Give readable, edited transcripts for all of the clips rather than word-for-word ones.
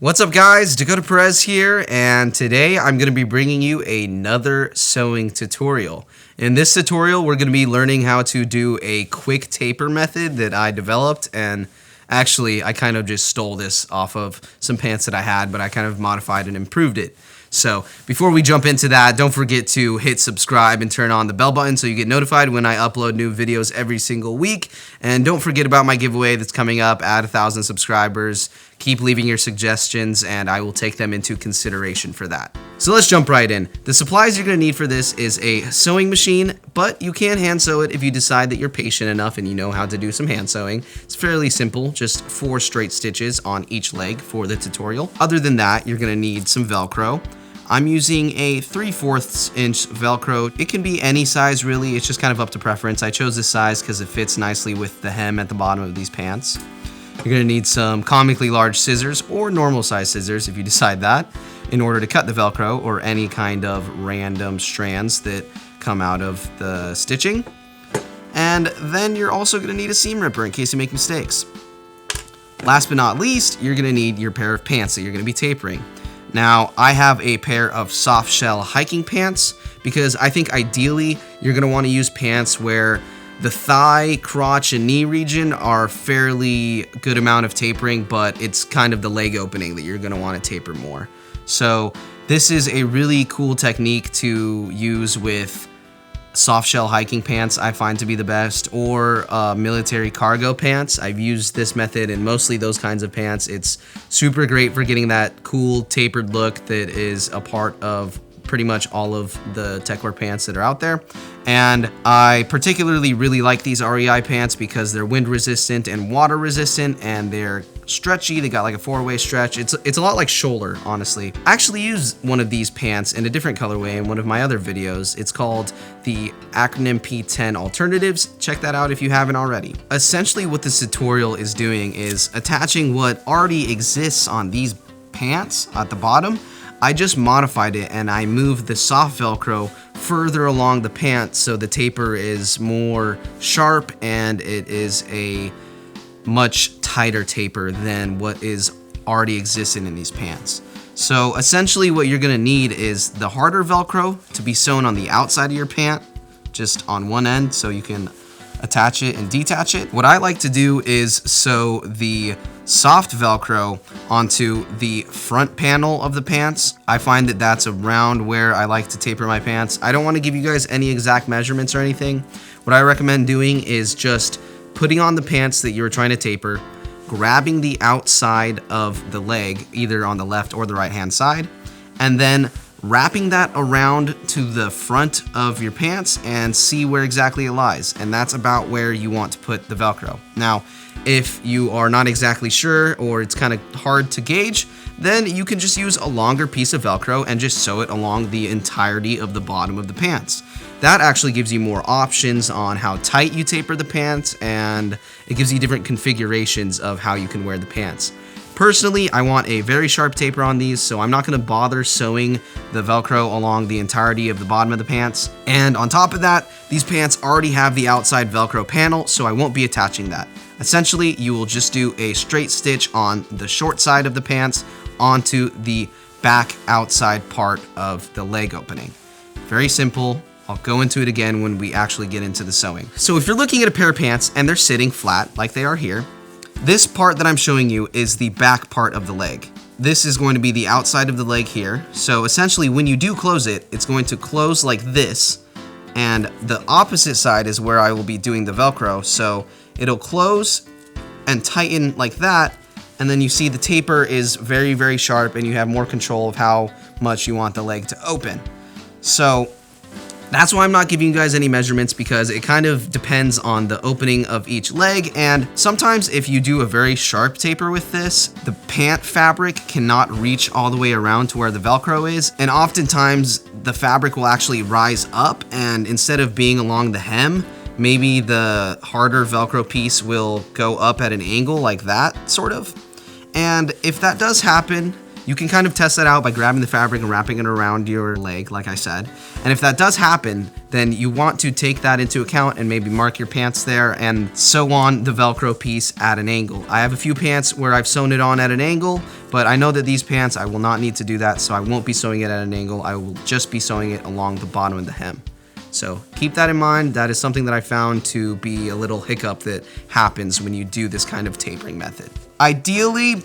What's up guys, Dakota Perez here, and today I'm going to be bringing you another sewing tutorial. In this tutorial we're going to be learning how to do a quick taper method that I developed, and actually I kind of just stole this off of some pants that I had, but I kind of modified and improved it. So before we jump into that, don't forget to hit subscribe and turn on the bell button so you get notified when I upload new videos every single week. And don't forget about my giveaway that's coming up at 1,000 subscribers. Keep leaving your suggestions and I will take them into consideration for that. So let's jump right in. The supplies you're going to need for this is a sewing machine, but you can hand sew it if you decide that you're patient enough and you know how to do some hand sewing. It's fairly simple, just 4 straight stitches on each leg for the tutorial. Other than that, you're going to need some Velcro. I'm using a 3/4 inch Velcro. It can be any size really, it's just kind of up to preference. I chose this size because it fits nicely with the hem at the bottom of these pants. You're gonna need some comically large scissors or normal size scissors if you decide that, in order to cut the Velcro or any kind of random strands that come out of the stitching. And then you're also gonna need a seam ripper in case you make mistakes. Last but not least, you're gonna need your pair of pants that you're gonna be tapering. Now, I have a pair of soft shell hiking pants because I think ideally you're going to want to use pants where the thigh, crotch, and knee region are fairly good amount of tapering, but it's kind of the leg opening that you're going to want to taper more. So this is a really cool technique to use with soft shell hiking pants, I find to be the best, or military cargo pants. I've used this method in mostly those kinds of pants. It's super great for getting that cool tapered look that is a part of pretty much all of the techwear pants that are out there. And I particularly really like these REI pants because they're wind resistant and water resistant, and they're stretchy. They got like a 4-way stretch. It's a lot like shoulder, honestly. I actually used one of these pants in a different colorway in one of my other videos. It's called the acronym P10 Alternatives. Check that out if you haven't already. Essentially what this tutorial is doing is attaching what already exists on these pants at the bottom. I just modified it and I moved the soft Velcro further along the pant so the taper is more sharp and it is a much tighter taper than what is already existing in these pants. So essentially what you're gonna need is the harder Velcro to be sewn on the outside of your pant, just on one end so you can attach it and detach it. What I like to do is sew the soft Velcro onto the front panel of the pants. I find that that's around where I like to taper my pants. I don't want to give you guys any exact measurements or anything. What I recommend doing is just putting on the pants that you're trying to taper, grabbing the outside of the leg, either on the left or the right hand side, and then wrapping that around to the front of your pants and see where exactly it lies. And that's about where you want to put the Velcro. Now, if you are not exactly sure or it's kind of hard to gauge, then you can just use a longer piece of Velcro and just sew it along the entirety of the bottom of the pants. That actually gives you more options on how tight you taper the pants, and it gives you different configurations of how you can wear the pants. Personally, I want a very sharp taper on these, so I'm not going to bother sewing the Velcro along the entirety of the bottom of the pants. And on top of that, these pants already have the outside Velcro panel, so I won't be attaching that. Essentially, you will just do a straight stitch on the short side of the pants onto the back outside part of the leg opening. Very simple. I'll go into it again when we actually get into the sewing. So if you're looking at a pair of pants and they're sitting flat like they are here, this part that I'm showing you is the back part of the leg. This is going to be the outside of the leg here. So essentially when you do close it, it's going to close like this, and the opposite side is where I will be doing the Velcro. So it'll close and tighten like that, and then you see the taper is very, very sharp and you have more control of how much you want the leg to open. So that's why I'm not giving you guys any measurements, because it kind of depends on the opening of each leg, and sometimes if you do a very sharp taper with this, the pant fabric cannot reach all the way around to where the Velcro is, and oftentimes the fabric will actually rise up, and instead of being along the hem, maybe the harder Velcro piece will go up at an angle like that, sort of. And if that does happen, You can kind of test that out by grabbing the fabric and wrapping it around your leg, like I said. And if that does happen, then you want to take that into account and maybe mark your pants there and sew on the Velcro piece at an angle. I have a few pants where I've sewn it on at an angle, but I know that these pants, I will not need to do that, so I won't be sewing it at an angle. I will just be sewing it along the bottom of the hem. So keep that in mind. That is something that I found to be a little hiccup that happens when you do this kind of tapering method. Ideally,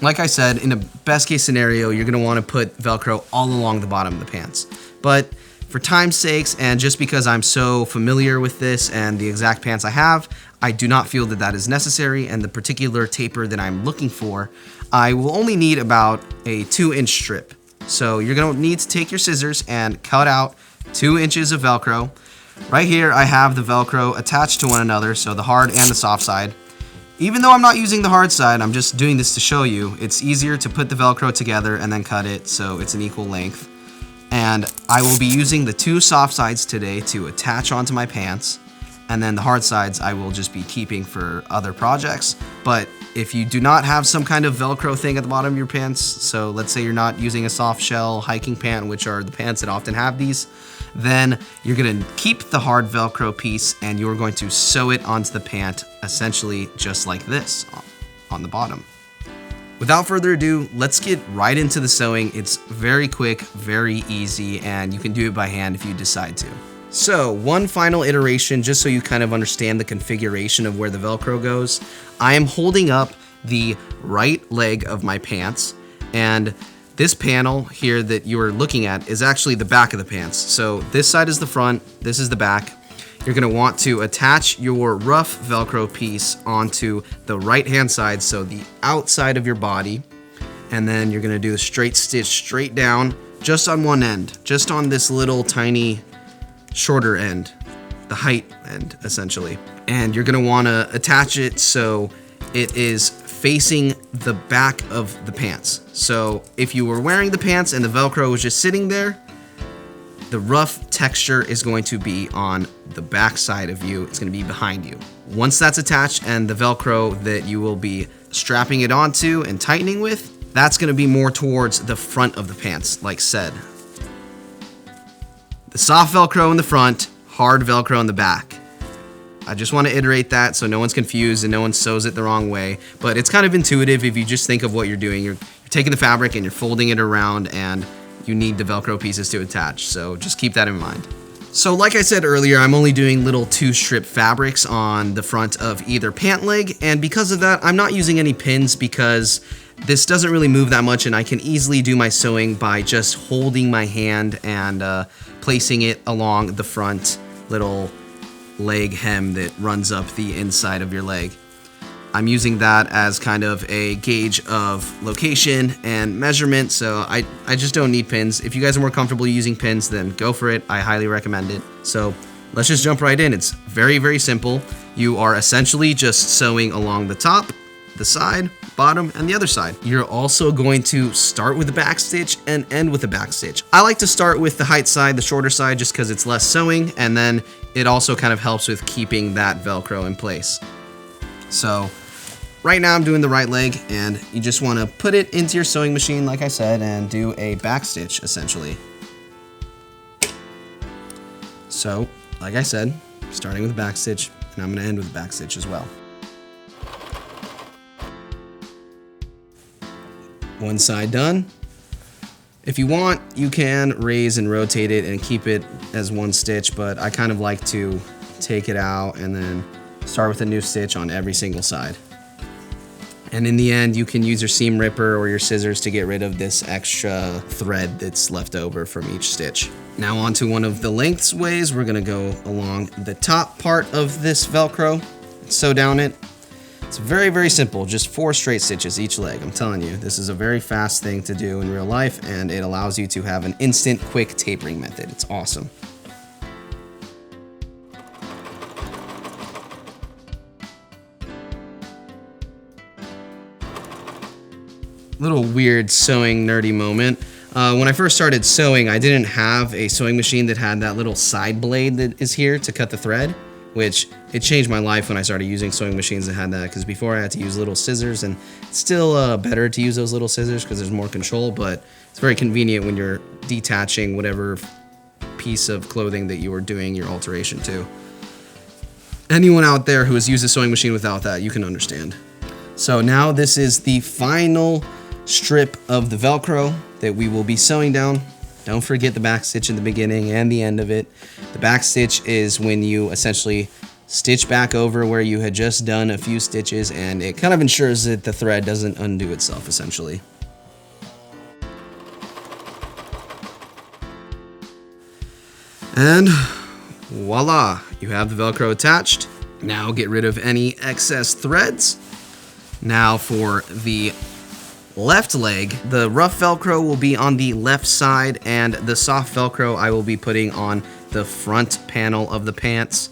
like I said, in a best case scenario, you're gonna wanna put Velcro all along the bottom of the pants. But for time's sakes, and just because I'm so familiar with this and the exact pants I have, I do not feel that that is necessary, and the particular taper that I'm looking for, I will only need about a 2-inch strip. So you're gonna need to take your scissors and cut out 2 inches of Velcro. Right here, I have the Velcro attached to one another, so the hard and the soft side. Even though I'm not using the hard side, I'm just doing this to show you, it's easier to put the Velcro together and then cut it so it's an equal length. And I will be using the 2 soft sides today to attach onto my pants, and then the hard sides I will just be keeping for other projects. But if you do not have some kind of Velcro thing at the bottom of your pants, so let's say you're not using a soft shell hiking pant, which are the pants that often have these, then you're gonna keep the hard Velcro piece and you're going to sew it onto the pant essentially just like this on the bottom. Without further ado, let's get right into the sewing. It's very quick, very easy, and you can do it by hand if you decide to. So one final iteration, just so you kind of understand the configuration of where the Velcro goes. I am holding up the right leg of my pants, and this panel here that you're looking at is actually the back of the pants. So this side is the front, this is the back. You're gonna want to attach your rough Velcro piece onto the right-hand side, so the outside of your body, and then you're gonna do a straight stitch straight down, just on one end, just on this little tiny shorter end, the height end, essentially. And you're gonna wanna attach it so it is facing the back of the pants. So if you were wearing the pants and the Velcro was just sitting there, the rough texture is going to be on the back side of you. It's gonna be behind you. Once that's attached and the Velcro that you will be strapping it onto and tightening with, that's gonna be more towards the front of the pants, like said. The soft Velcro in the front, hard Velcro in the back. I just want to iterate that so no one's confused and no one sews it the wrong way. But it's kind of intuitive if you just think of what you're doing. You're taking the fabric and you're folding it around, and you need the Velcro pieces to attach. So just keep that in mind. So like I said earlier, I'm only doing little 2-strip fabrics on the front of either pant leg. And because of that, I'm not using any pins because this doesn't really move that much, and I can easily do my sewing by just holding my hand and placing it along the front little leg hem that runs up the inside of your leg. I'm using that as kind of a gauge of location and measurement, so I just don't need pins. If you guys are more comfortable using pins, then go for it. I highly recommend it. So let's just jump right in. It's very, very simple. You are essentially just sewing along the top, the side, bottom, and the other side. You're also going to start with a back stitch and end with a back stitch. I like to start with the height side, the shorter side, just because it's less sewing, and then it also kind of helps with keeping that Velcro in place. So right now I'm doing the right leg, and you just want to put it into your sewing machine, like I said, and do a back stitch essentially. So like I said, starting with a back stitch, and I'm going to end with a back stitch as well. One side done. If you want, you can raise and rotate it and keep it as one stitch, but I kind of like to take it out and then start with a new stitch on every single side. And in the end, you can use your seam ripper or your scissors to get rid of this extra thread that's left over from each stitch. Now onto one of the lengths ways, we're gonna go along the top part of this Velcro, sew down it. It's very, very simple, just 4 straight stitches each leg. I'm telling you, this is a very fast thing to do in real life, and it allows you to have an instant, quick tapering method. It's awesome. Little weird sewing nerdy moment. When I first started sewing, I didn't have a sewing machine that had that little side blade that is here to cut the thread. which it changed my life when I started using sewing machines that had that, because before I had to use little scissors, and it's still better to use those little scissors because there's more control, but it's very convenient when you're detaching whatever piece of clothing that you are doing your alteration to. Anyone out there who has used a sewing machine without that, you can understand. So now this is the final strip of the Velcro that we will be sewing down. Don't forget the back stitch in the beginning and the end of it. The back stitch is when you essentially stitch back over where you had just done a few stitches, and it kind of ensures that the thread doesn't undo itself essentially. And voila, you have the Velcro attached. Now get rid of any excess threads. Now for the left leg, the rough Velcro will be on the left side, and the soft Velcro I will be putting on the front panel of the pants.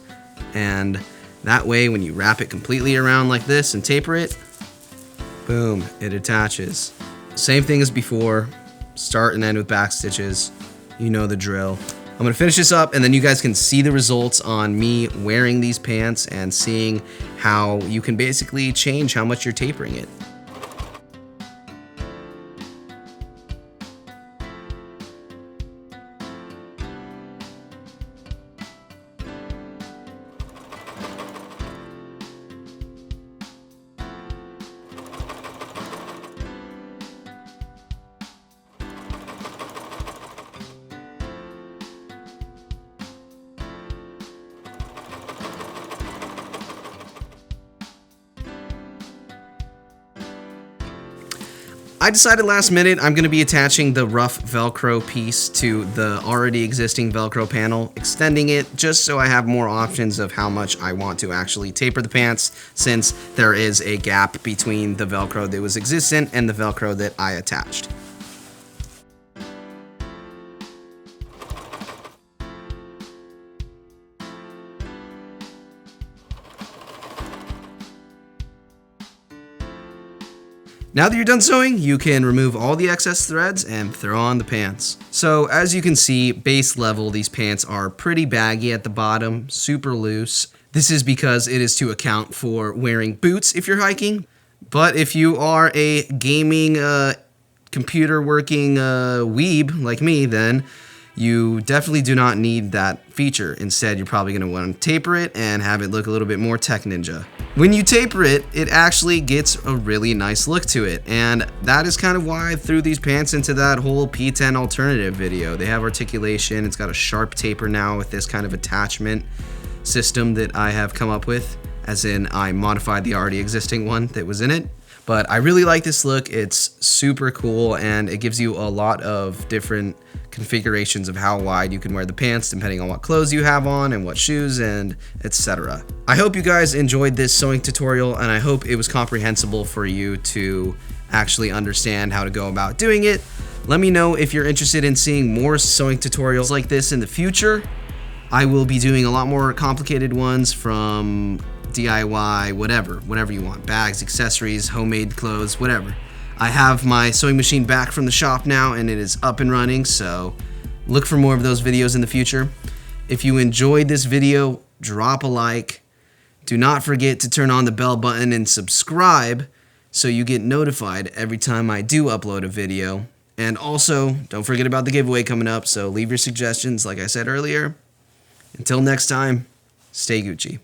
And that way, when you wrap it completely around like this and taper it, boom, it attaches. Same thing as before, start and end with back stitches. You know the drill. I'm gonna finish this up, and then you guys can see the results on me wearing these pants and seeing how you can basically change how much you're tapering it. I decided last minute I'm going to be attaching the rough Velcro piece to the already existing Velcro panel, extending it just so I have more options of how much I want to actually taper the pants, since there is a gap between the Velcro that was existent and the Velcro that I attached. Now that you're done sewing, you can remove all the excess threads and throw on the pants. So as you can see, base level, these pants are pretty baggy at the bottom, super loose. This is because it is to account for wearing boots if you're hiking. But if you are a gaming, computer working weeb like me, then you definitely do not need that feature. Instead, you're probably going to want to taper it and have it look a little bit more tech ninja. When you taper it, it actually gets a really nice look to it, and that is kind of why I threw these pants into that whole P10 alternative video. They have articulation, it's got a sharp taper now with this kind of attachment system that I have come up with, as in I modified the already existing one that was in it. But I really like this look. It's super cool, and it gives you a lot of different configurations of how wide you can wear the pants depending on what clothes you have on and what shoes and etc. I hope you guys enjoyed this sewing tutorial, and I hope it was comprehensible for you to actually understand how to go about doing it. Let me know if you're interested in seeing more sewing tutorials like this in the future. I will be doing a lot more complicated ones, from DIY, whatever you want. Bags, accessories, homemade clothes, whatever. I have my sewing machine back from the shop now, and it is up and running, so look for more of those videos in the future. If you enjoyed this video, drop a like. Do not forget to turn on the bell button and subscribe so you get notified every time I do upload a video. And also, don't forget about the giveaway coming up, so leave your suggestions like I said earlier. Until next time, stay Gucci.